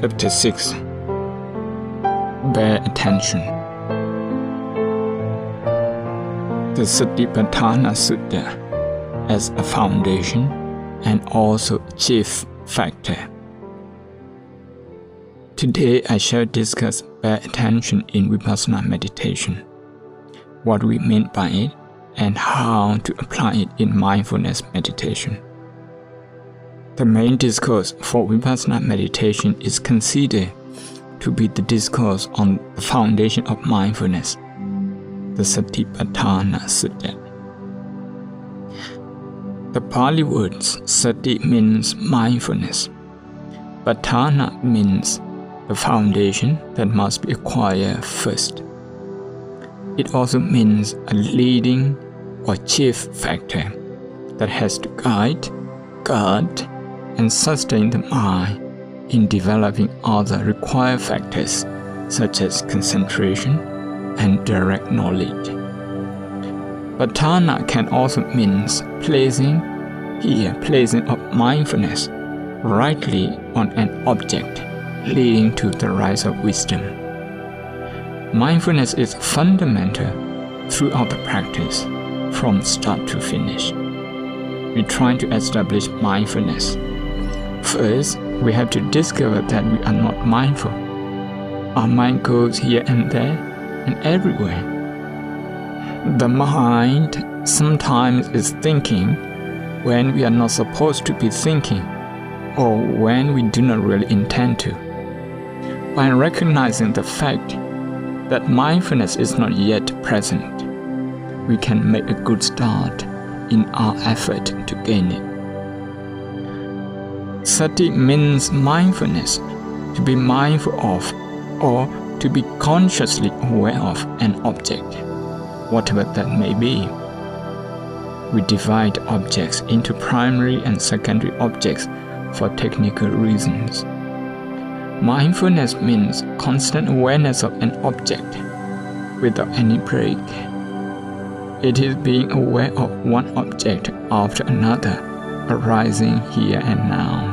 Chapter 6. Bear attention. The Satipatthana Sutta as a foundation and also chief factor. Today I shall discuss bear attention in Vipassana meditation, what we mean by it, and how to apply it in mindfulness meditation. The main discourse for Vipassana meditation is considered to be the discourse on the foundation of mindfulness, the Satipatthana Sutta. The Pali words Sati means mindfulness, Patthana means the foundation that must be acquired first. It also means a leading or chief factor that has to guide, guard, and sustain the mind in developing other required factors such as concentration and direct knowledge. Patthana can also mean placing of mindfulness rightly on an object, leading to the rise of wisdom. Mindfulness is fundamental throughout the practice, from start to finish. We try to establish mindfulness. First, we have to discover that we are not mindful. Our mind goes here and there and everywhere. The mind sometimes is thinking when we are not supposed to be thinking, or when we do not really intend to. By recognizing the fact that mindfulness is not yet present, we can make a good start in our effort to gain it. Sati means mindfulness, to be mindful of, or to be consciously aware of an object, whatever that may be. We divide objects into primary and secondary objects for technical reasons. Mindfulness means constant awareness of an object without any break. It is being aware of one object after another, arising here and now.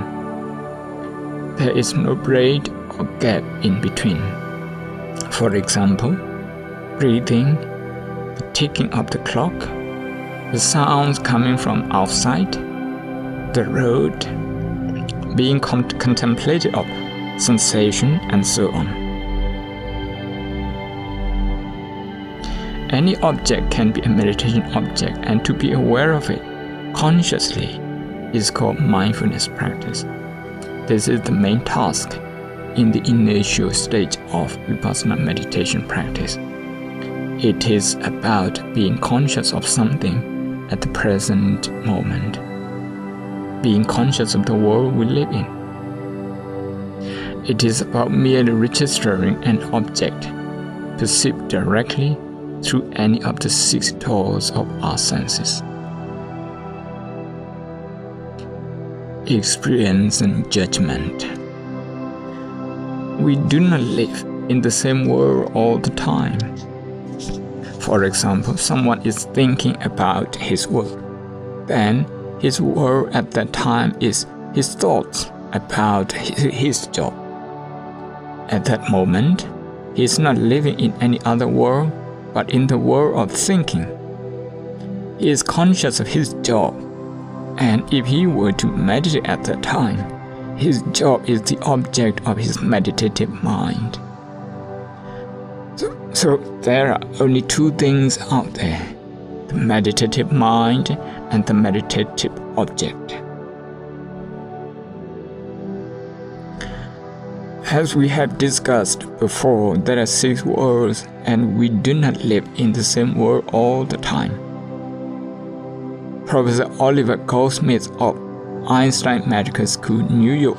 There is no break or gap in between. For example, breathing, the ticking of the clock, the sounds coming from outside, the road, being contemplative of sensation, and so on. Any object can be a meditation object, and to be aware of it consciously is called mindfulness practice. This is the main task in the initial stage of Vipassana meditation practice. It is about being conscious of something at the present moment, being conscious of the world we live in. It is about merely registering an object perceived directly through any of the 6 doors of our senses. Experience and judgment. We do not live in the same world all the time. For example, someone is thinking about his work. Then his world at that time is his thoughts about his job. At that moment, he is not living in any other world, but in the world of thinking. He is conscious of his job, and if he were to meditate at that time, his job is the object of his meditative mind. So there are only 2 things out there, the meditative mind and the meditative object. As we have discussed before, there are 6 worlds, and we do not live in the same world all the time. Professor Oliver Goldsmith of Einstein Medical School, New York,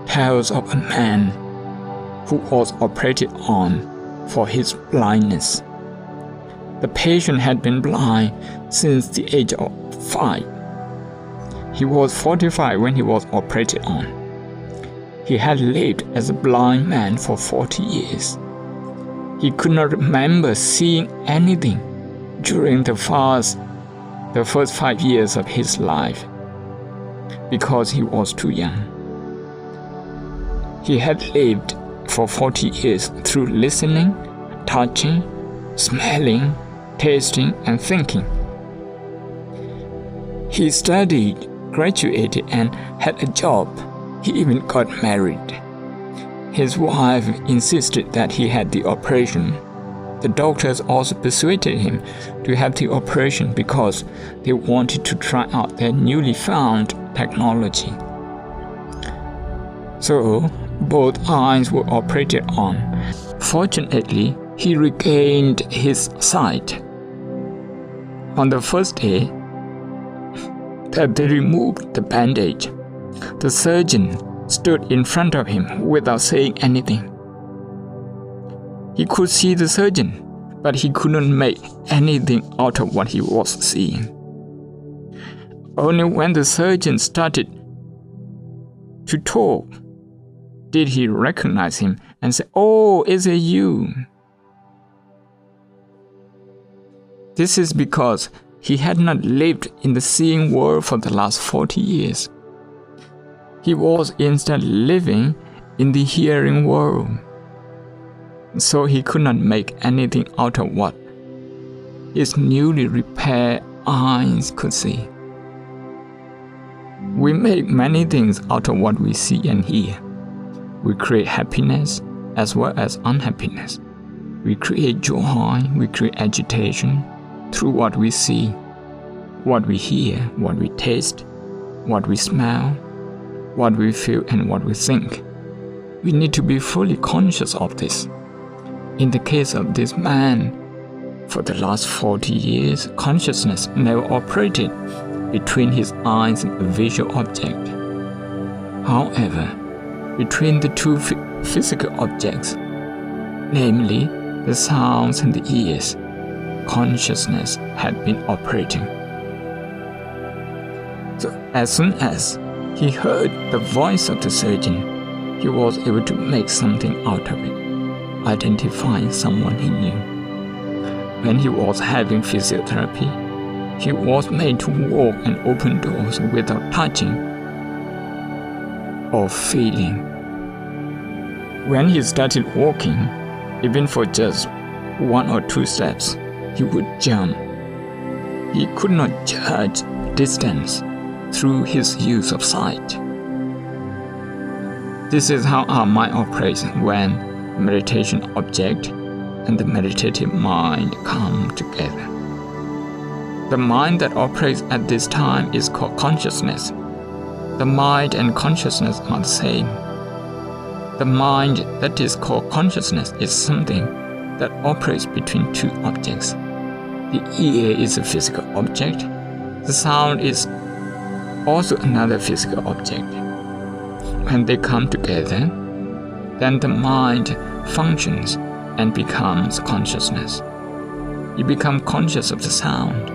tells of a man who was operated on for his blindness. The patient had been blind since the age of 5. He was 45 when he was operated on. He had lived as a blind man for 40 years. He could not remember seeing anything during the first 5 years of his life because he was too young. He had lived for 40 years through listening, touching, smelling, tasting, and thinking. He studied, graduated, and had a job. He even got married. His wife insisted that he had the operation. The doctors also persuaded him to have the operation because they wanted to try out their newly found technology. So, both eyes were operated on. Fortunately, he regained his sight. On the first day that they removed the bandage, the surgeon stood in front of him without saying anything. He could see the surgeon, but he couldn't make anything out of what he was seeing. Only when the surgeon started to talk did he recognize him and say, "Oh, is it you?" This is because he had not lived in the seeing world for the last 40 years. He was instead living in the hearing world. So he could not make anything out of what his newly repaired eyes could see. We make many things out of what we see and hear. We create happiness as well as unhappiness. We create joy, we create agitation through what we see, what we hear, what we taste, what we smell, what we feel, and what we think. We need to be fully conscious of this. In the case of this man, for the last 40 years, consciousness never operated between his eyes and a visual object. However, between the two physical objects, namely the sounds and the ears, consciousness had been operating. So as soon as he heard the voice of the surgeon, he was able to make something out of it, identifying someone he knew. When he was having physiotherapy, he was made to walk and open doors without touching or feeling. When he started walking, even for just 1 or 2 steps, he would jump. He could not judge distance through his use of sight. This is how our mind operates when meditation object and the meditative mind come together. The mind that operates at this time is called consciousness. The mind and consciousness are the same. The mind that is called consciousness is something that operates between two objects. The ear is a physical object. The sound is also another physical object. When they come together, then the mind functions and becomes consciousness. You become conscious of the sound.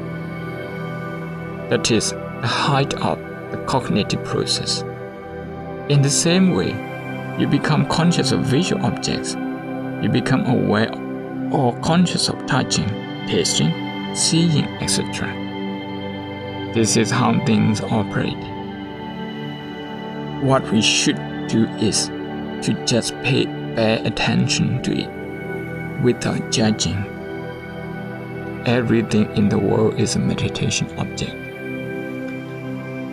That is the height of the cognitive process. In the same way, you become conscious of visual objects. You become aware or conscious of touching, tasting, seeing, etc. This is how things operate. What we should do is to just pay attention to it without judging. Everything in the world is a meditation object.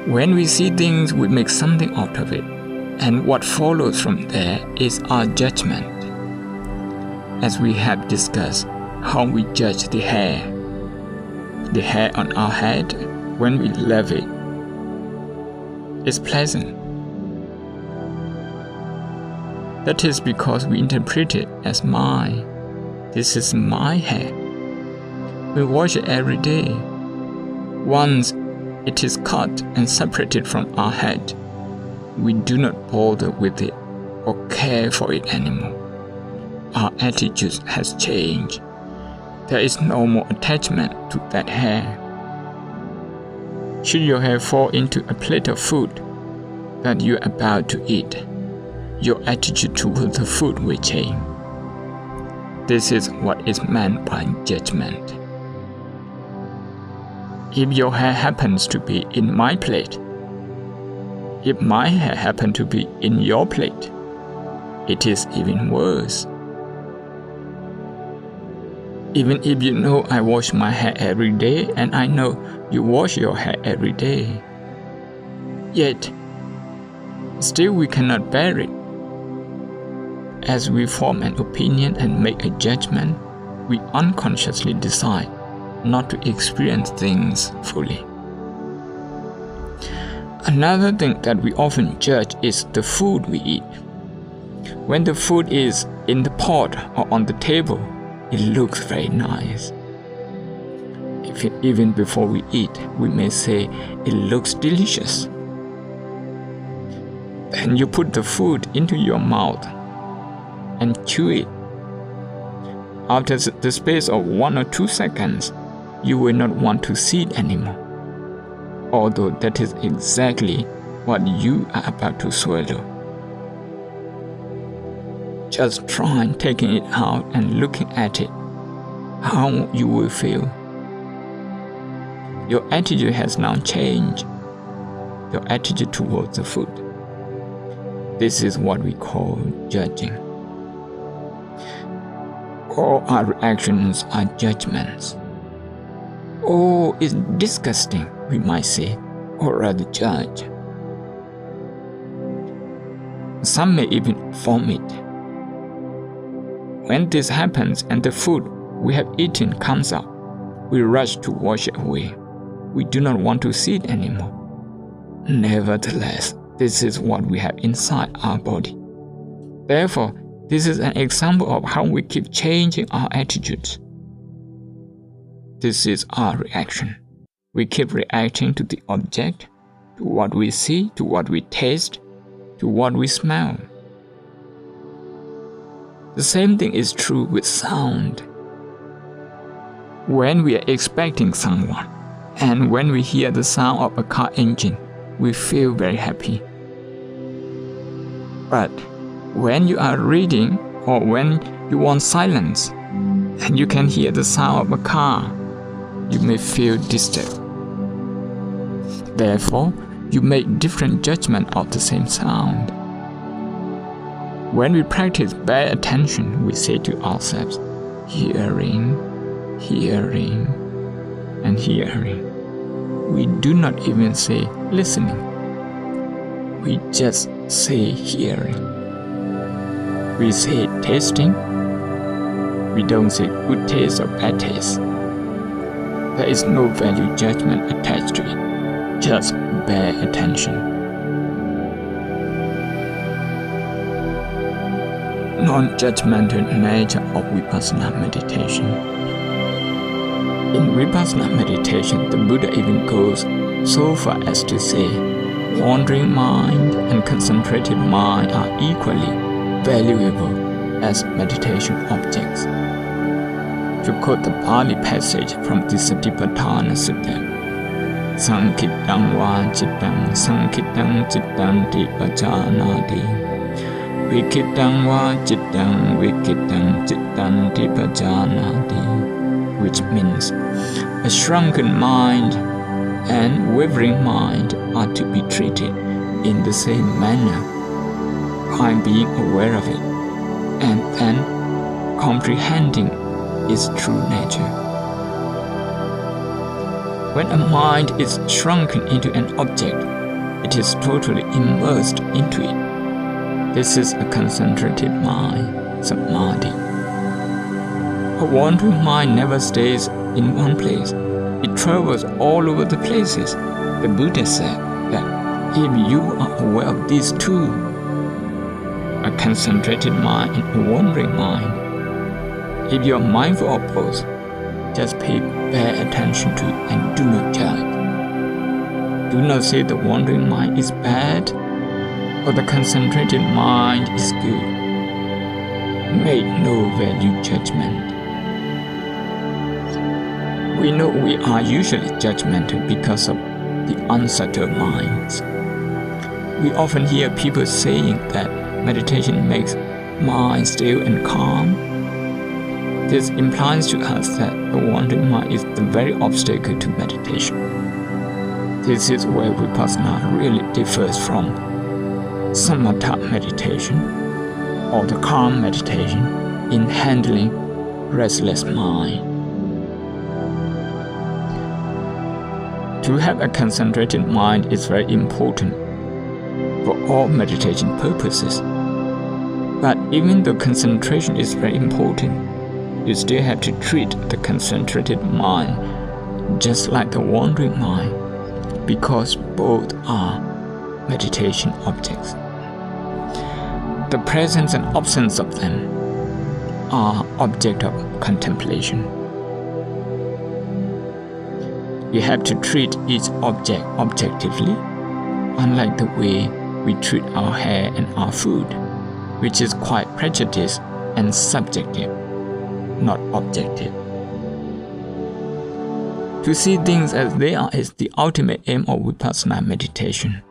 When we see things, we make something out of it, and what follows from there is our judgment. As we have discussed how we judge the hair on our head when we love it is pleasant. That is because we interpret it as mine. This is my hair. We wash it every day. Once it is cut and separated from our head, we do not bother with it or care for it anymore. Our attitude has changed. There is no more attachment to that hair. Should your hair fall into a plate of food that you are about to eat, your attitude towards the food will change. This is what is meant by judgment. If your hair happens to be in my plate, if my hair happened to be in your plate, it is even worse. Even if you know I wash my hair every day and I know you wash your hair every day, yet still we cannot bear it. As we form an opinion and make a judgment, we unconsciously decide not to experience things fully. Another thing that we often judge is the food we eat. When the food is in the pot or on the table, it looks very nice. Even before we eat, we may say it looks delicious. Then you put the food into your mouth and chew it. After the space of 1 or 2 seconds, you will not want to see it anymore, although that is exactly what you are about to swallow. Just try taking it out and looking at it, how you will feel. Your attitude has now changed, your attitude towards the food. This is what we call judging. All our reactions are judgments. Oh, it's disgusting, we might say, or rather judge. Some may even vomit. When this happens and the food we have eaten comes out, we rush to wash it away. We do not want to see it anymore. Nevertheless, this is what we have inside our body. Therefore, this is an example of how we keep changing our attitudes. This is our reaction. We keep reacting to the object, to what we see, to what we taste, to what we smell. The same thing is true with sound. When we are expecting someone, and when we hear the sound of a car engine, we feel very happy. But when you are reading or when you want silence, and you can hear the sound of a car, you may feel disturbed. Therefore, you make different judgments of the same sound. When we practice bare attention, we say to ourselves, hearing, hearing, and hearing. We do not even say listening. We just say hearing. We say tasting. We don't say good taste or bad taste. There is no value judgment attached to it, just bare attention. Non-judgmental nature of Vipassana meditation. In Vipassana meditation, the Buddha even goes so far as to say, wandering mind and concentrated mind are equally valuable as meditation objects. To quote the Pali passage from the Satipatthana Sutta, Sankittam va cittam sankittam cittanti pajanati, vikittam va cittam vikittam cittanti pajanati, which means a shrunken mind and wavering mind are to be treated in the same manner by being aware of it and then comprehending its true nature. When a mind is shrunken into an object, it is totally immersed into it. This is a concentrated mind, samadhi. A wandering mind never stays in one place. It travels all over the places. The Buddha said that if you are aware of these two, a concentrated mind and a wandering mind, if you are mindful of both, just pay bare attention to it and do not judge. Do not say the wandering mind is bad or the concentrated mind is good. Make no value judgment. We know we are usually judgmental because of the unsettled minds. We often hear people saying that meditation makes mind still and calm. This implies to us that the wandering mind is the very obstacle to meditation. This is where Vipassana really differs from samatha meditation. or the calm meditation in handling restless mind. To have a concentrated mind is very important for all meditation purposes. But even though concentration is very important, you still have to treat the concentrated mind just like the wandering mind, because both are meditation objects. The presence and absence of them are object of contemplation. You have to treat each object objectively, unlike the way we treat our hair and our food, which is quite prejudiced and subjective, not objective. To see things as they are is the ultimate aim of vipassana meditation.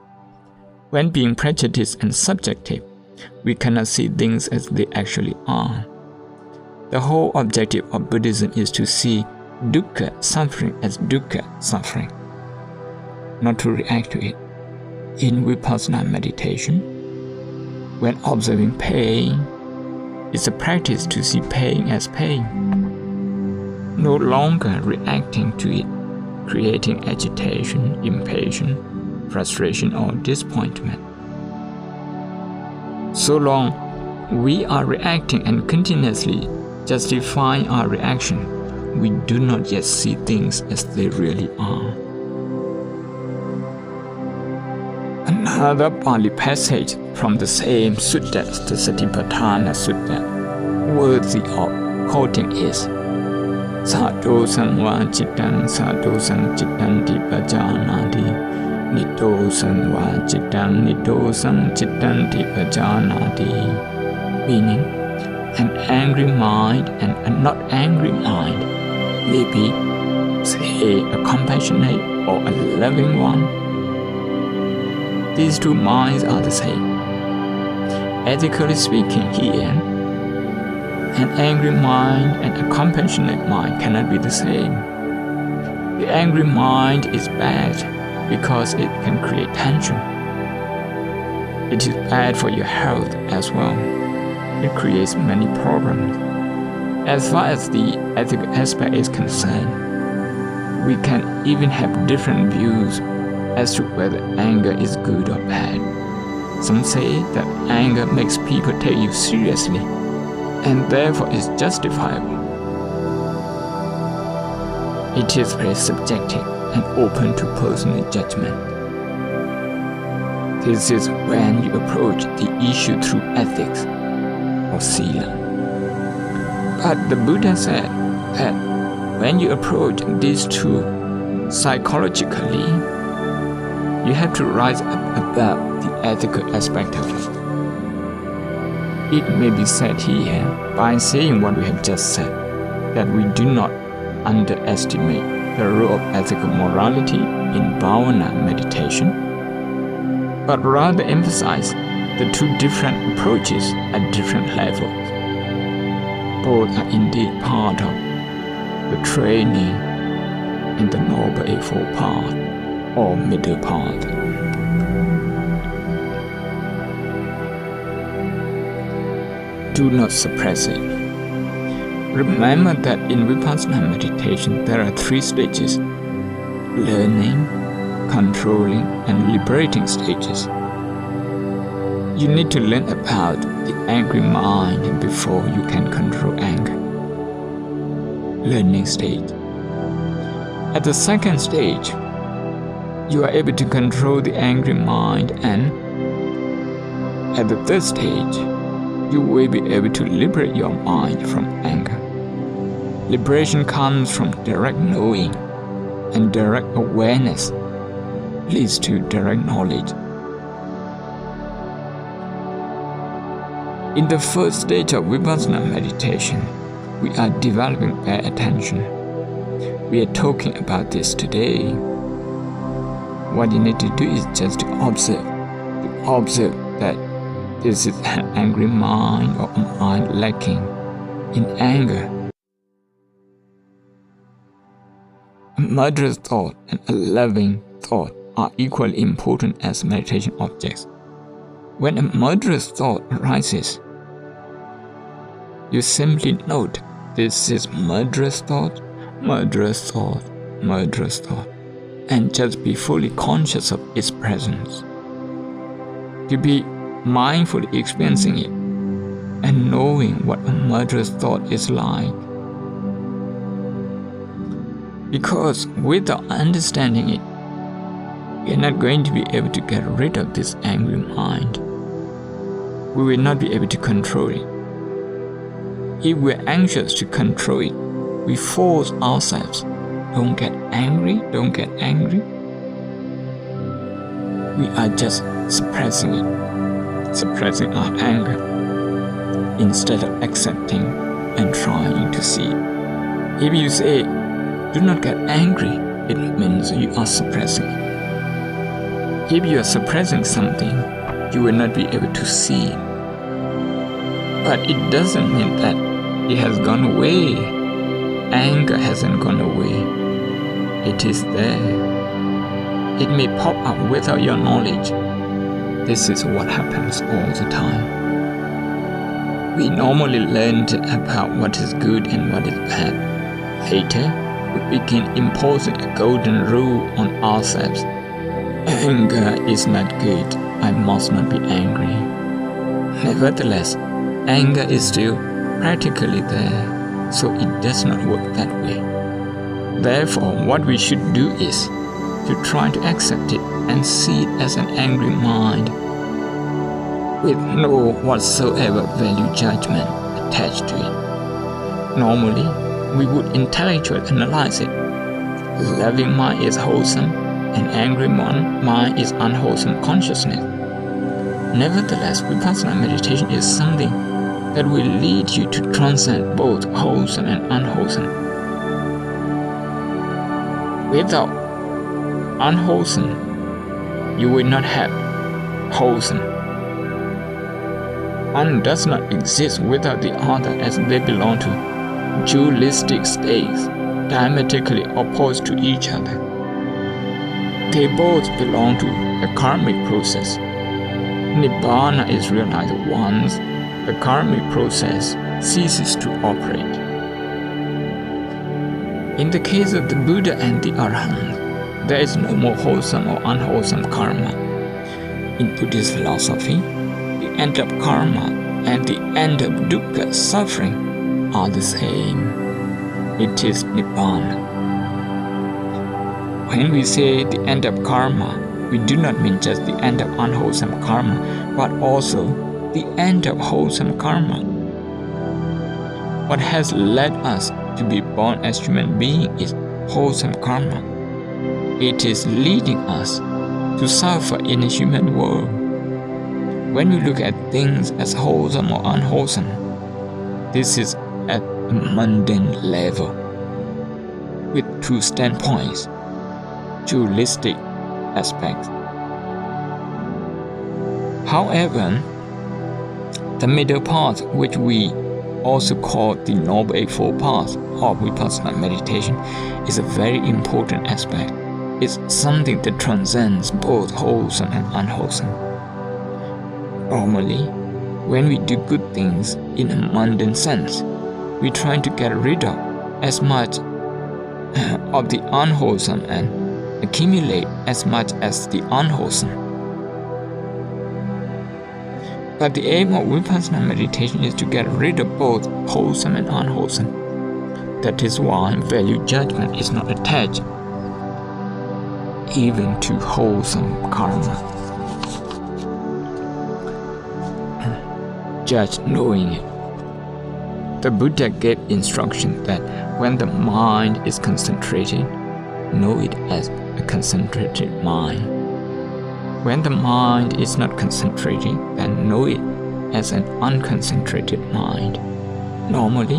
When being prejudiced and subjective, we cannot see things as they actually are. The whole objective of Buddhism is to see dukkha, suffering, as dukkha, suffering, not to react to it. In vipassana meditation, when observing pain, it's a practice to see pain as pain, no longer reacting to it, creating agitation, impatience, frustration, or disappointment. So long we are reacting and continuously justifying our reaction, we do not yet see things as they really are. Another Pali passage from the same sutta, the Satipatthana Sutta, worthy of quoting is Sato Sangva Chittan Sato Sang Chittan Tipajanati Nito Sangva Chittan Nito Sang Chittan Tipajanati, meaning an angry mind and a not angry mind may be, say, a compassionate or a loving one. These two minds are the same. Ethically speaking, here, an angry mind and a compassionate mind cannot be the same. The angry mind is bad because it can create tension. It is bad for your health as well. It creates many problems. As far as the ethical aspect is concerned, we can even have different views as to whether anger is good or bad. Some say that anger makes people take you seriously and therefore is justifiable. It is very subjective and open to personal judgment. This is when you approach the issue through ethics or sila. But the Buddha said that when you approach these two psychologically, you have to rise up above the ethical aspect of it. It may be said here, by saying what we have just said, that we do not underestimate the role of ethical morality in bhavana meditation, but rather emphasize the two different approaches at different levels. Both are indeed part of the training in the Noble Eightfold Path or middle path. Do not suppress it. Remember that in vipassana meditation there are three stages: learning, controlling, and liberating stages. You need to learn about the angry mind before you can control anger. Learning stage. At the second stage, you are able to control the angry mind, and at the third stage, you will be able to liberate your mind from anger. Liberation comes from direct knowing, and direct awareness leads to direct knowledge. In the first stage of vipassana meditation, we are developing bare attention. We are talking about this today. What you need to do is just to observe that this is an angry mind or a mind lacking in anger. A murderous thought and a loving thought are equally important as meditation objects. When a murderous thought arises, You simply note, this is murderous thought, murderous thought, murderous thought, and just be fully conscious of its presence. To be mindfully experiencing it and knowing what a murderous thought is like. Because without understanding it, we are not going to be able to get rid of this angry mind. We will not be able to control it. If we're anxious to control it, we force ourselves, don't get angry, don't get angry. We are just suppressing it, suppressing our anger, instead of accepting and trying to see it. If you say, do not get angry, it means you are suppressing it. If you are suppressing something, you will not be able to see it. But it doesn't mean that it has gone away. Anger hasn't gone away. It is there. It may pop up without your knowledge. This is what happens all the time. We normally learn about what is good and what is bad. Later, we begin imposing a golden rule on ourselves. Anger is not good. I must not be angry. Nevertheless, anger is still practically there, so it does not work that way. Therefore, what we should do is to try to accept it and see it as an angry mind with no whatsoever value judgment attached to it. Normally, we would intellectually analyze it. Loving mind is wholesome, and angry mind is unwholesome consciousness. Nevertheless, Vipassana meditation is something that will lead you to transcend both wholesome and unwholesome. Without unwholesome, you will not have wholesome. One does not exist without the other, as they belong to dualistic states, diametrically opposed to each other. They both belong to a karmic process. Nibbana is realized once the karmic process ceases to operate. In the case of the Buddha and the Arahant, there is no more wholesome or unwholesome karma. In Buddhist philosophy, the end of karma and the end of dukkha, suffering, are the same. It is Nibbana. When we say the end of karma, we do not mean just the end of unwholesome karma, but also the end of wholesome karma. What has led us to be born as human beings is wholesome karma. It is leading us to suffer in a human world. When we look at things as wholesome or unwholesome, this is at a mundane level, with two standpoints, dualistic aspects. However, the middle path, which we also call the Noble Eightfold Path of Vipassana meditation, is a very important aspect. It's something that transcends both wholesome and unwholesome. Normally, when we do good things in a mundane sense, we try to get rid of as much of the unwholesome and accumulate as much as the unwholesome. But the aim of Vipassana meditation is to get rid of both wholesome and unwholesome. That is why value judgment is not attached even to wholesome karma. Judge knowing it. The Buddha gave instruction that when the mind is concentrated, know it as a concentrated mind. When the mind is not concentrated, then know it as an unconcentrated mind. Normally,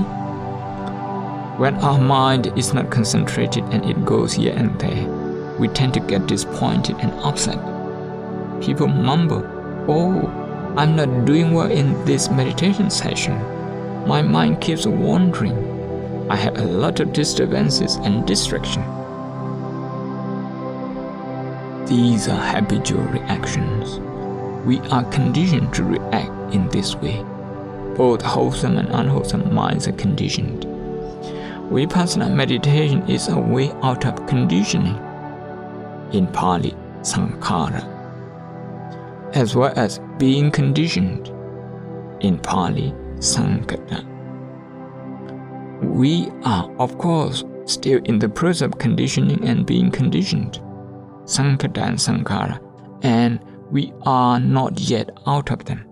when our mind is not concentrated and it goes here and there, we tend to get disappointed and upset. People mumble, "Oh, I'm not doing well in this meditation session. My mind keeps wandering. I have a lot of disturbances and distraction." These are habitual reactions. We are conditioned to react in this way. both wholesome and unwholesome minds are conditioned. Vipassana meditation is a way out of conditioning, in Pali, sankhara, as well as being conditioned, in Pali, sankara. We are, of course, still in the process of conditioning and being conditioned, sankara and sankhara, and we are not yet out of them.